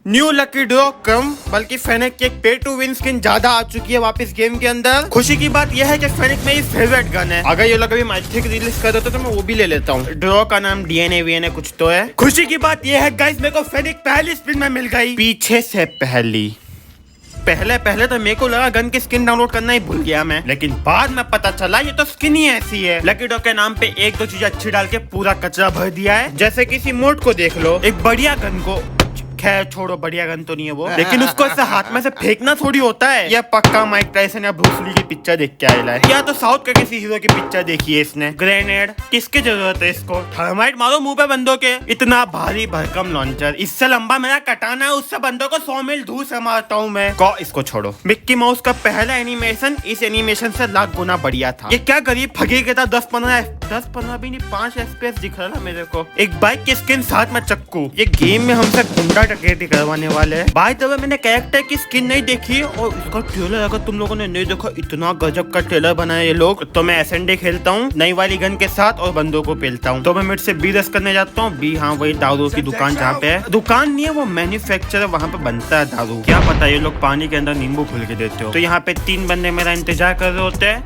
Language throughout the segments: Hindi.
न्यू लकी ड्रॉ कम बल्कि फेनिक की एक पे टू विन स्किन ज्यादा आ चुकी है वापस गेम के अंदर। खुशी की बात यह है कि फेनिक मेरी फेवरेट गन है। अगर ये लोग अभी मैजिक रिलीज कर देते तो मैं वो भी ले लेता हूँ। ड्रॉ का नाम डीएनए वीएनए कुछ तो है। खुशी की बात यह है गाइस, मेरे को फेनिक पहली स्पिन में मिल गई, पीछे से पहली। पहले तो मेरे को लगा गन की स्किन डाउनलोड करना ही भूल गया मैं, लेकिन बाद में पता चला ये तो स्किन ही ऐसी है। लकी ड्रॉ के नाम पे एक दो चीज अच्छी डाल के पूरा कचरा भर दिया है। जैसे किसी मोड को देख लो, एक बढ़िया गन को, खैर छोड़ो बढ़िया गन तो नहीं है वो, लेकिन उसको ऐसे हाथ में से फेंकना थोड़ी होता है। यह पक्का माइक टायसन या ब्रूस ली की पिक्चर देख के आया है, या तो साउथ के किसी हीरो की पिक्चर देखी है इसने। ग्रेनेड किसकी जरूरत है इसको, थर्माइट मारो मुंह पे बंदों के। इतना भारी भरकम लॉन्चर, इससे लंबा मेरा कटाना है, उससे बंदों को 100 मील दूर से मारता हूँ मैं। इसको छोड़ो। मिक्की माउस का पहला एनिमेशन इस एनिमेशन से लाख गुना बढ़िया था। ये क्या गरीब फकीर के था, 10-15 भी नहीं 5 FPS दिख रहा था मेरे को। एक बाइक की स्किन साथ में चक्कू। ये गेम में हमसे गुंडा डकैती करवाने वाले हैं। बाय द वे मैंने कैरेक्टर की स्किन नहीं देखी और उसका ट्रेलर अगर तुम लोगों ने नहीं देखा, इतना गजब का ट्रेलर बनाया ये लोग। तो मैं एसएनडी खेलता हूँ नई वाली गन के साथ और बंदों को पेलता हूँ। तो मैं मिड से बी रस करने जाता हूँ। बी हाँ वही दारू की दुकान जहाँ पे है, दुकान नहीं है वो मैन्युफैक्चर है, वहाँ पे बनता है दारू। क्या पता ये लोग पानी के अंदर नींबू घुल के देते हो। तो यहाँ पे 3 बंदे मेरा इंतजार कर रहे होते हैं।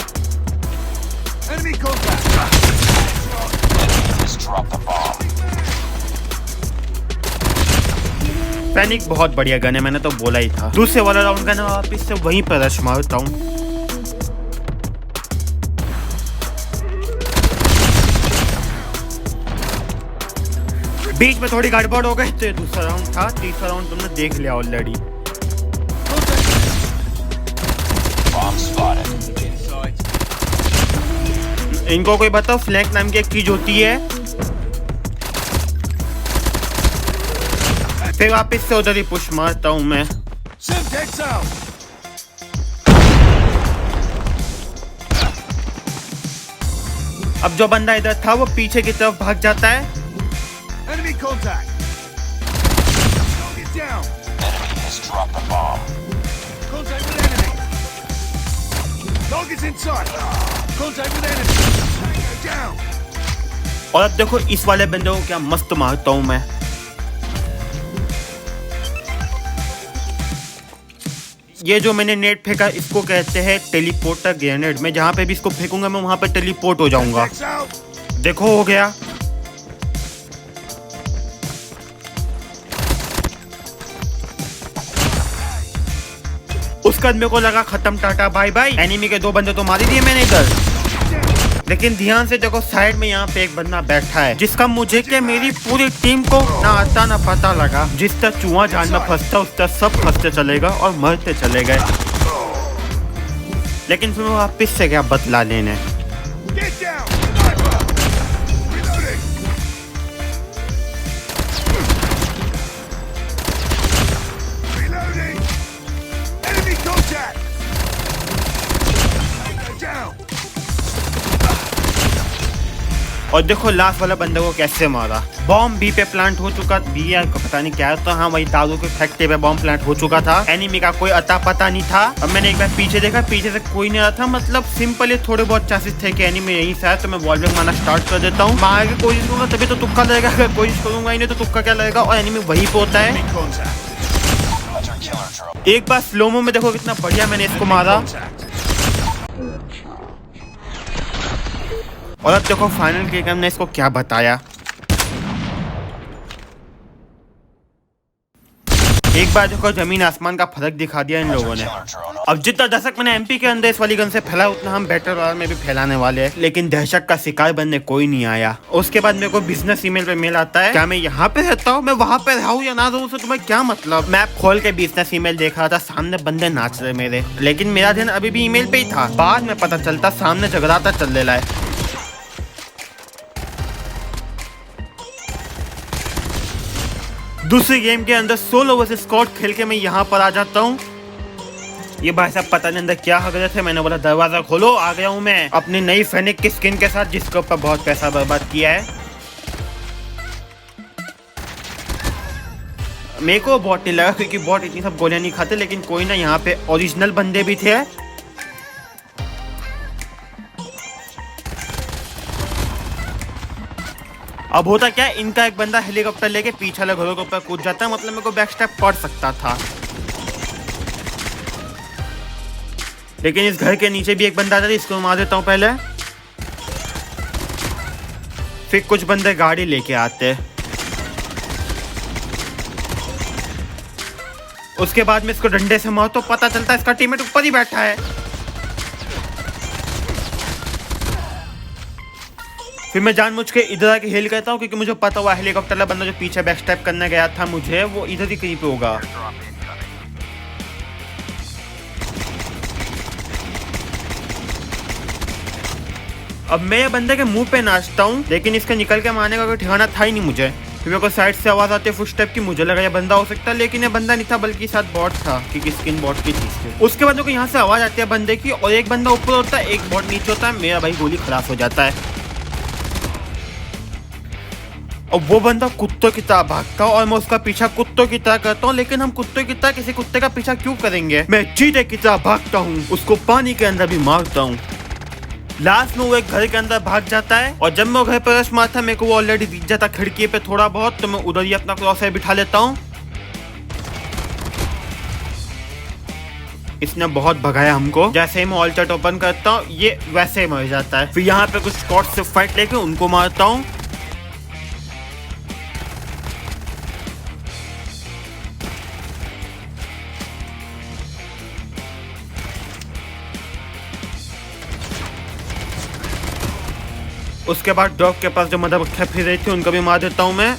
फेनिक बहुत बढ़िया गन है, मैंने तो बोला ही था। दूसरे वाला राउंड का ना वापिस से वहीं पर रश मारता हूँ। बीच में थोड़ी गड़बड़ हो गई तो दूसरा राउंड था, तीसरा राउंड तुमने देख लिया ऑलरेडी। इनको कोई बताओ फ्लैंक नाम की एक चीज होती है। फिर वापिस से उधर ही पुश मारता हूँ मैं। अब जो बंदा इधर था वो पीछे की तरफ भाग जाता है। और अब देखो इस वाले बंदे को क्या मस्त मारता हूँ मैं। ये जो मैंने नेट फेंका इसको कहते हैं टेलीपोर्टर ग्रेनेड। मैं जहाँ पे भी इसको फेंकूंगा मैं वहाँ पे टेलीपोर्ट हो जाऊंगा। देखो हो गया। उसका मेरे को लगा खत्म, टाटा बाय बाय। एनिमी के 2 बंदे तो मार ही दिए मैंने इधर, लेकिन ध्यान से देखो साइड में यहाँ पे एक बंदा बैठा है जिसका मुझे के मेरी पूरी टीम को ना आता ना पता लगा। जिस तरह चूहा जान में फंसता उस तरह सब फंसते चलेगा और मरते चले गए। लेकिन फिर वापिस से क्या बदला लेने। और देखो लास्ट वाला बंदे को कैसे मारा। बॉम्ब बी पे प्लांट हो चुका, बी या पता नहीं क्या तो हाँ वही दारू के फैक्ट्री पे बॉम्ब प्लांट हो चुका था। एनिमी का कोई अता पता नहीं था। अब मैंने एक बार पीछे देखा, पीछे से कोई नहीं आ रहा था। मतलब सिंपल थोड़े बहुत चांसेस थे कि एनिमी यहीं से आए। तो मैं वॉल्यूम मारना स्टार्ट कर देता हूँ। मारने की कोशिश करूंगा तभी तो तुक्का लगेगा, अगर कोशिश करूंगा ही नहीं तो तुक्का क्या लगेगा। और एनिमी वहीं पे होता है। एक बार स्लोमो में देखो कितना बढ़िया मैंने इसको मारा। और अब देखो फाइनल के हमने इसको क्या बताया। एक बार देखो जमीन आसमान का फर्क दिखा दिया इन लोगों ने। अब जितना दशक मैंने एमपी के अंदर इस वाली गन से फैला उतना हम बैटल रॉयल में भी फैलाने वाले हैं। लेकिन दहशत का शिकार बनने कोई नहीं आया। उसके बाद मेरे को बिजनेस ईमेल पे मेल आता है। क्या मैं यहाँ पे रहता हूँ, मैं वहाँ पे रहूँ या ना रहूँ से तुम्हें क्या मतलब। मैं खोल के बिजनेस ईमेल देख रहा था, सामने बंदे नाच रहे मेरे, लेकिन मेरा ध्यान अभी भी ईमेल पे ही था। बाद में पता चलता सामने जगराता चल रहा है। दूसरी गेम के अंदर सोलो वर्सेस स्क्वाड खेल के मैं यहाँ पर आ जाता हूँ। ये भाई साहब पता नहीं अंदर क्या हरकत है। मैंने बोला दरवाजा खोलो, आ गया हूँ मैं अपनी नई फेनिक की स्किन के साथ, जिसके ऊपर बहुत पैसा बर्बाद किया है। मेरे को बॉट नहीं लगा क्योंकि बॉट इतनी सब गोलियां नहीं खाते। लेकिन कोई ना, यहाँ पे ओरिजिनल बंदे भी थे। अब होता क्या है, इनका एक बंदा हेलीकॉप्टर लेके पीछे वाले घरों के ऊपर कूद जाता है, मतलब मेरे को बैक स्टेप पड़ सकता था। लेकिन इस घर के नीचे भी एक बंदा आता है, इसको मार देता हूँ पहले। फिर कुछ बंदे गाड़ी लेके आते, उसके बाद में इसको डंडे से मारो तो पता चलता है इसका टीममेट ऊपर ही बैठा है। फिर मैं जानबूझ के इधर आके हेल करता हूँ, क्योंकि मुझे पता हुआ हेलीकॉप्टर वाला बंदा जो पीछे बैक स्टेप करने गया था मुझे, वो इधर ही कहीं पे होगा। अब मैं ये बंदे के मुंह पे नाचता हूँ, लेकिन इसके निकल के मारने का कोई ठिकाना था ही नहीं मुझे। फिर मेरे को साइड से आवाज आती है फुटस्टेप की, मुझे लगा ये बंदा हो सकता है, लेकिन ये बंदा नहीं था, बल्कि साथ बॉट था, क्योंकि स्किन बॉट की थी। उसके बाद मेरे को यहाँ से आवाज आती है बंदे की, और एक बंदा ऊपर होता है, एक बॉट नीचे होता है। मेरा भाई गोली खलास हो जाता है। और वो बंदा कुत्तों की तरह भागता है और मैं उसका पीछा कुत्तों की तरह करता हूँ। लेकिन हम कुत्तों की तरह किसी कुत्ते का पीछा क्यों करेंगे? मैं चीते की तरह भागता हूँ, उसको पानी के अंदर भी मारता हूँ। लास्ट में वो एक घर के अंदर भाग जाता है, और जब मैं घर पर रश मारता मेरे को वो ऑलरेडी दिख जाता खिड़की पे थोड़ा बहुत, तो मैं उधर ही अपना क्रॉसर बिठा लेता हूँ। इसने बहुत भगाया हमको। जैसे ही मैं ऑल चैट ओपन करता हूँ ये वैसे ही मर जाता है। फिर यहाँ पे कुछ स्क्वाड से फाइट लेके उनको मारता हूँ। उसके बाद डॉग के पास जो मधुमक्खियां फिर रही थी उनको भी मार देता हूँ मैं।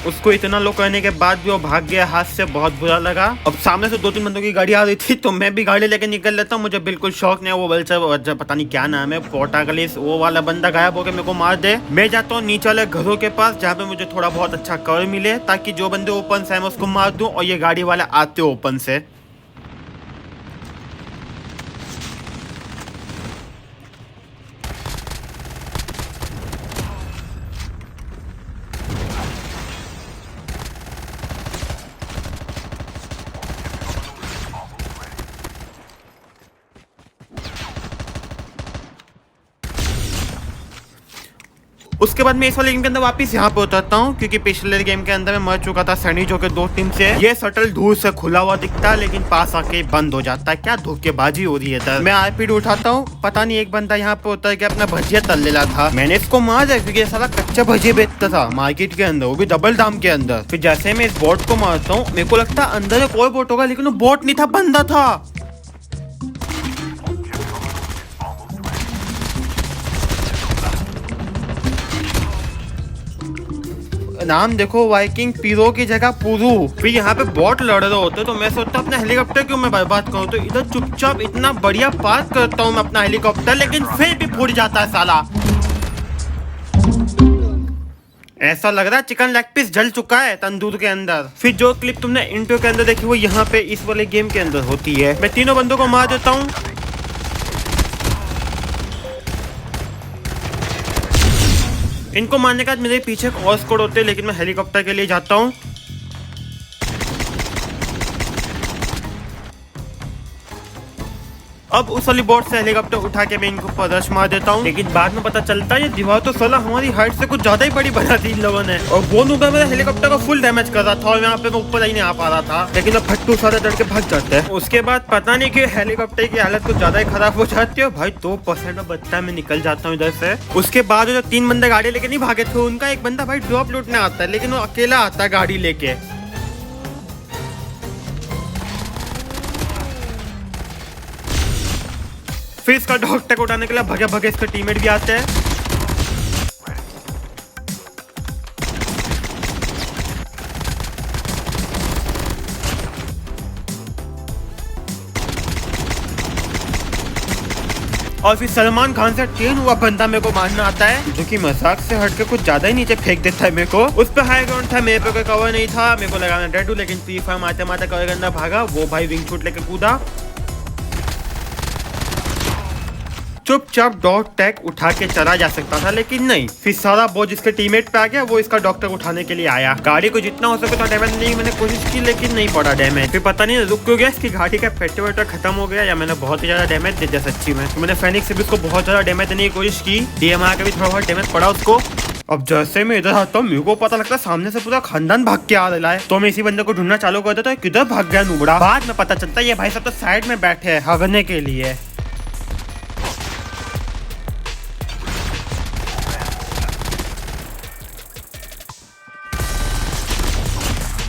उसको इतना लो करने के बाद भी वो भाग गया हाथ से, बहुत बुरा लगा। अब सामने से 2-3 बंदों की गाड़ी आ रही थी, तो मैं भी गाड़ी लेके निकल लेता हूँ। मुझे बिल्कुल शौक नहीं है। वो वल्चर पता नहीं क्या नाम है, पोर्टागलिस, वो वाला बंदा गायब होकर मेरे को मार दे। मैं जाता हूँ नीचे वाले घरों के पास, जहाँ पे मुझे थोड़ा बहुत अच्छा कवर मिले, ताकि जो बंदे ओपन से है मैं उसको मार दूं और ये गाड़ी वाले आते ओपन से। उसके बाद मैं इस वाले गेम के अंदर वापस यहाँ पे उतरता हूँ, क्योंकि पिछले गेम के अंदर मैं मर चुका था सनी जो के 2 टीम से। ये शटल दूर से खुला हुआ दिखता है, लेकिन पास आके बंद हो जाता है। क्या धोखेबाजी हो रही है इधर। मैं आईपीडी उठाता हूँ, पता नहीं एक बंदा यहाँ पे उतर के अपना भजिया तल लेला था। मैंने इसको मार दिया, क्योंकि सारा कच्चा भजिया बेचता था मार्केट के अंदर, वो भी डबल दाम के अंदर। फिर जैसे मैं इस बोट को मारता हूँ, मेरे को लगता है अंदर कोई बोट होगा, लेकिन वो बोट नहीं था, बंदा था। नाम देखो, वाइकिंग पीरो की जगह पुरू। फिर यहाँ पे बॉट लड़ रहे होते, तो मैं सोचता अपना हेलीकॉप्टर क्यों मैं बर्बाद करूँ, तो इधर चुपचाप इतना बढ़िया पार्क करता हूँ मैं अपना हेलीकॉप्टर, लेकिन फिर भी फूट जाता है साला। ऐसा लग रहा है चिकन लेग पीस जल चुका है तंदूर के अंदर। फिर जो क्लिप तुमने इंट्रो के अंदर देखी वो यहाँ पे इस वाले गेम के अंदर होती है। मैं तीनों बंदों को मार देता हूँ। इनको मारने के बाद मेरे पीछे एक और स्क्वाड होते हैं, लेकिन मैं हेलीकॉप्टर के लिए जाता हूँ। अब उस वाली बोट से हेलीकॉप्टर उठा के मैं इनको रश मार देता हूँ, लेकिन बाद में पता चलता है ये दीवार तो साला हमारी हाइट से कुछ ज्यादा ही बड़ी बना दी इन लोगों ने, और वो नुका मेरे हेलीकॉप्टर को फुल डैमेज कर रहा था, और यहाँ पे मैं ऊपर ही नहीं आ पा रहा था। लेकिन अब फट्टू सारे डर के भाग जाते हैं। उसके बाद पता नहीं कि हेलीकॉप्टर की हालत कुछ ज्यादा ही खराब हो जाती है भाई। 2% में बचता मैं निकल जाता हूँ इधर से। उसके बाद जो 3 बंदे गाड़ी लेके नहीं भागे थे, उनका एक बंदा भाई ड्रॉप लूटने आता है, लेकिन वो अकेला आता है गाड़ी लेके। फिर इसका डॉग टैग उठाने के लिए भगे भगे इसके टीममेट भी आते हैं। और फिर सलमान खान से ट्रेन हुआ बंदा मेरे को मारना आता है, जो कि मजाक से हट के कुछ ज्यादा ही नीचे फेंक देता है मेरे को। उस पर हाई ग्राउंड था, मेरे पे कोई कवर नहीं था, मेरे को लगा मैं डेड हूं, लेकिन फ्री फायर मारते मारते कवर के अंदर भागा। वो भाई विंग शूट लेके कूदा, चुपचाप डॉग टैग उठा के चला जा सकता था, लेकिन नहीं, फिर सारा बोझ जिसके टीममेट पे आ गया, वो इसका डॉक्टर उठाने के लिए आया। गाड़ी को जितना हो सके तो डैमेज नहीं मैंने कोशिश की, लेकिन नहीं पड़ा डैमेज। फिर पता नहीं रुक क्यों गया, इसकी गाड़ी का पेट्रोल खत्म हो गया या मैंने बहुत ही ज्यादा डैमेज दे दिया सच्ची में। तो मैंने फेनिक्स से भी उसको बहुत ज्यादा डैमेज देने की कोशिश की, डीएमआर का भी थोड़ा बहुत डैमेज पड़ा उसको। अब जैसे मैं इधर आता हूँ, मेरे को पता लगता है सामने से पूरा खानदान भाग के आ रहा है। तो मैं इसी बंदे को ढूंढना चालू कर देता हूँ, किधर भाग गया नुबड़ा। बाद में पता चलता है ये भाई सब तो साइड में बैठे हैं हगने के लिए।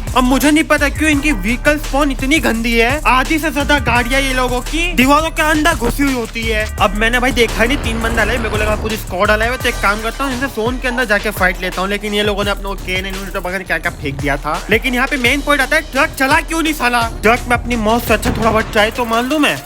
अब मुझे नहीं पता क्यों इनकी व्हीकल स्पॉन इतनी गंदी है। आधी से ज्यादा गाड़ियां ये लोगों की दीवारों के अंदर घुसी हुई होती है। अब मैंने भाई देखा ही नहीं, 3 बंदा आए, मेरे को लगा पूरी स्क्वाड आए हुए। तो एक काम करता हूँ, इनसे जोन के अंदर जाके फाइट लेता हूँ। लेकिन ये लोगों ने अपने केन इन्होंने पता नहीं क्या क्या फेंक दिया था। लेकिन यहाँ पे मेन पॉइंट आता है, ट्रक चला क्यों नहीं साला। ट्रक में अपनी मौत से अच्छा थोड़ा बहुत चाहे तो मान लूं मैं।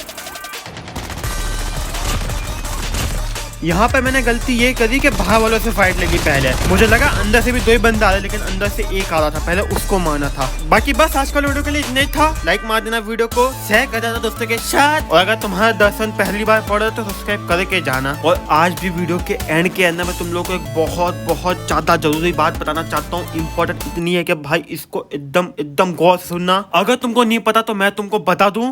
यहाँ पे मैंने गलती ये करी कि बाहर वालों से फाइट लगी पहले। मुझे लगा अंदर से भी 2 ही बंदा आ रहे, लेकिन अंदर से एक आ रहा था, पहले उसको मारना था। बाकी बस आज कल वीडियो के लिए इतना ही था। लाइक मार देना वीडियो को, शेयर कर देना दोस्तों के साथ, और अगर तुम्हारा दर्शन पहली बार पड़ रहा है तो सब्सक्राइब करके जाना। और आज भी वीडियो के एंड के अंदर मैं तुम लोग को एक बहुत ज्यादा जरूरी बात बताना चाहता हूँ। इंपॉर्टेंट इतनी है कि भाई इसको एकदम गौर से सुनना। अगर तुमको नहीं पता तो मैं तुमको बता दूं।